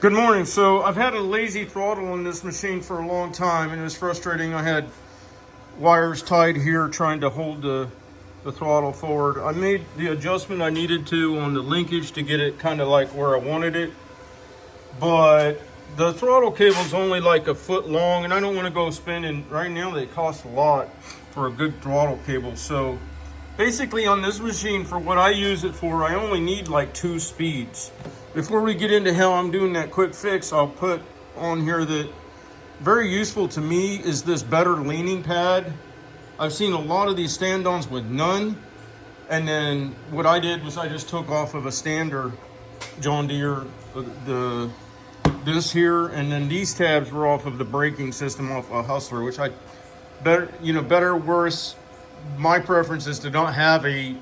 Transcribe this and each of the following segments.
Good morning. So I've had a lazy throttle on this machine for a long time, and it was frustrating. I had wires tied here trying to hold the throttle forward. I made the adjustment I needed to on the linkage to get it kind of like where I wanted it, but the throttle cable is only like a foot long, and I don't want to go spending. Right now they cost a lot for a good throttle cable. So basically on this machine, for what I use it for, I only need like 2 speeds. Before we get into how I'm doing that quick fix, I'll put on here that very useful to me is this better leaning pad. I've seen a lot of these stand-ons with none, and then what I did was I just took off of a standard John Deere this here, and then these tabs were off of the braking system off a Hustler, which I better worse. My preference is to not have a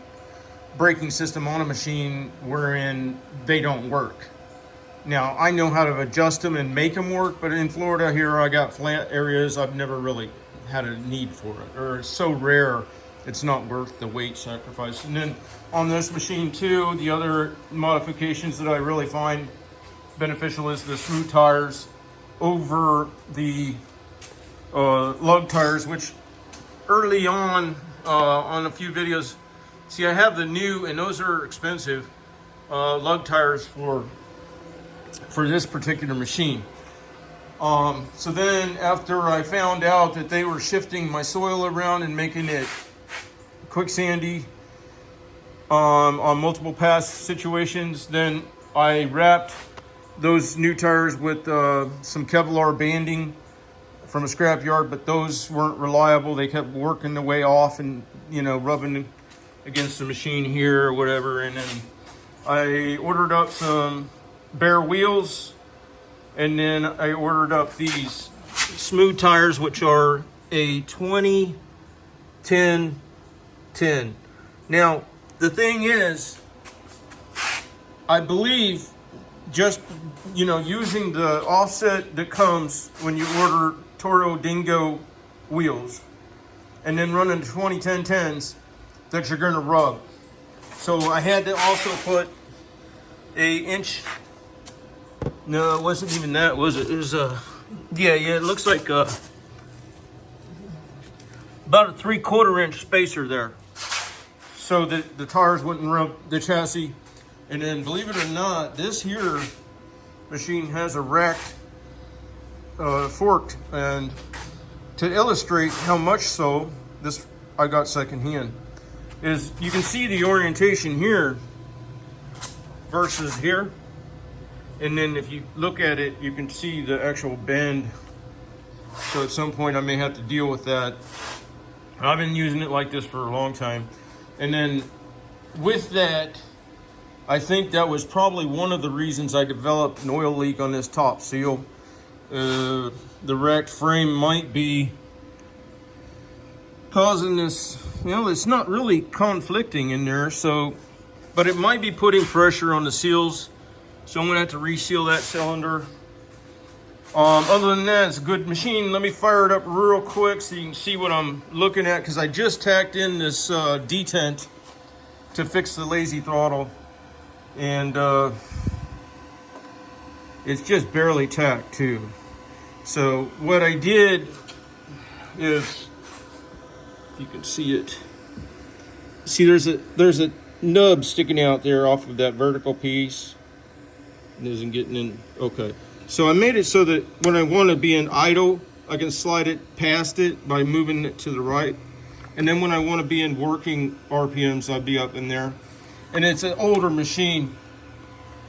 braking system on a machine wherein they don't work. Now, I know how to adjust them and make them work, but in Florida here, I got flat areas. I've never really had a need for it, or it's so rare, it's not worth the weight sacrifice. And then on this machine too, the other modifications that I really find beneficial is the smooth tires over the lug tires, which early on a few videos, see, I have the new, and those are expensive, lug tires for this particular machine. So then after I found out that they were shifting my soil around and making it quicksandy on multiple pass situations, then I wrapped those new tires with some Kevlar banding from a scrap yard, but those weren't reliable. They kept working their way off and, rubbing against the machine here or whatever. And then I ordered up some bare wheels, and then I ordered up these smooth tires, which are a 20-10-10. Now, the thing is, I believe just, using the offset that comes when you order Toro Dingo wheels and then running the 20-10-10s, that you're gonna rub. So I had to also put a inch. No, it wasn't even that, was it? It was yeah, it looks like about a 3/4 inch spacer there, so that the tires wouldn't rub the chassis. And then, believe it or not, this here machine has a racked fork, and to illustrate how much so, this I got secondhand, is you can see the orientation here versus here, and then if you look at it, you can see the actual bend. So at some point I may have to deal with that. I've been using it like this for a long time. And then with that, I think that was probably one of the reasons I developed an oil leak on this top seal. The racked frame might be causing this, it's not really conflicting in there, so, but it might be putting pressure on the seals, so I'm gonna have to reseal that cylinder. Other than that, it's a good machine. Let me fire it up real quick so you can see what I'm looking at, because I just tacked in this detent to fix the lazy throttle, and it's just barely tacked too. So what I did is, you can see it. See, there's a nub sticking out there off of that vertical piece. It isn't getting in. Okay. So I made it so that when I want to be in idle, I can slide it past it by moving it to the right. And then when I want to be in working RPMs, I'll be up in there. And it's an older machine.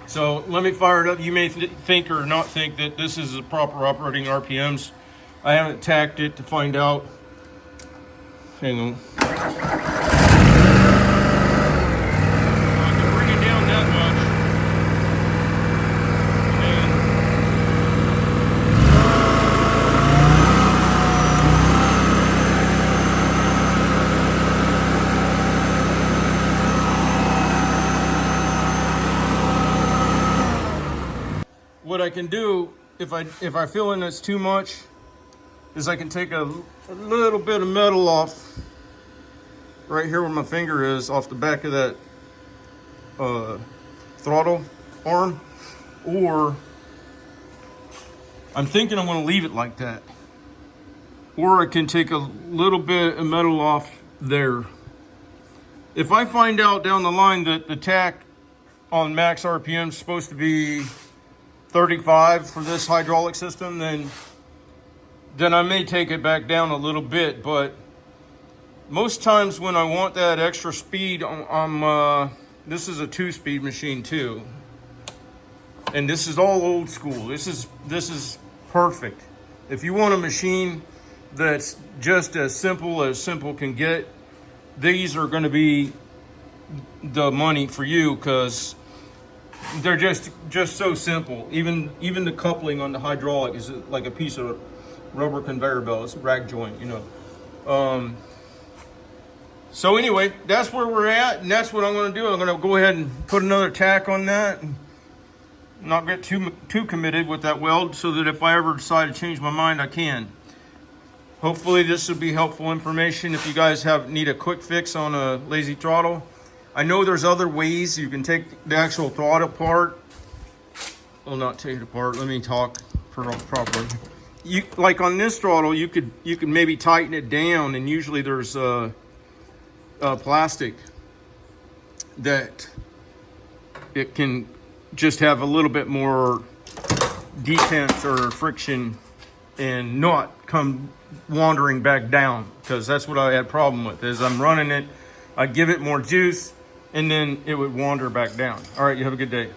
So let me fire it up. You may think or not think that this is the proper operating RPMs. I haven't tacked it to find out. Hang on. I can bring it down that much. What I can do, if I feel in it's too much, is I can take a little bit of metal off right here where my finger is, off the back of that throttle arm, or I'm thinking I'm going to leave it like that. Or I can take a little bit of metal off there. If I find out down the line that the tack on max RPM is supposed to be 35 for this hydraulic system, then I may take it back down a little bit. But most times when I want that extra speed, this is a 2-speed machine too. And this is all old school. This is perfect. If you want a machine that's just as simple can get, these are going to be the money for you, because they're just so simple. Even the coupling on the hydraulic is like a piece of rubber conveyor belt. It's a rack joint, you know. So anyway, that's where we're at, and that's what I'm going to do. I'm going to go ahead and put another tack on that, and not get too committed with that weld, so that if I ever decide to change my mind, I can. Hopefully this will be helpful information if you guys need a quick fix on a lazy throttle. I know there's other ways you can take the actual throttle apart. Well, not take it apart. Let me talk properly. Like on this throttle, you could maybe tighten it down, and usually there's plastic that it can just have a little bit more detents or friction and not come wandering back down, because that's what I had problem with. Is I'm running it, I give it more juice, and then it would wander back down. All right, you have a good day.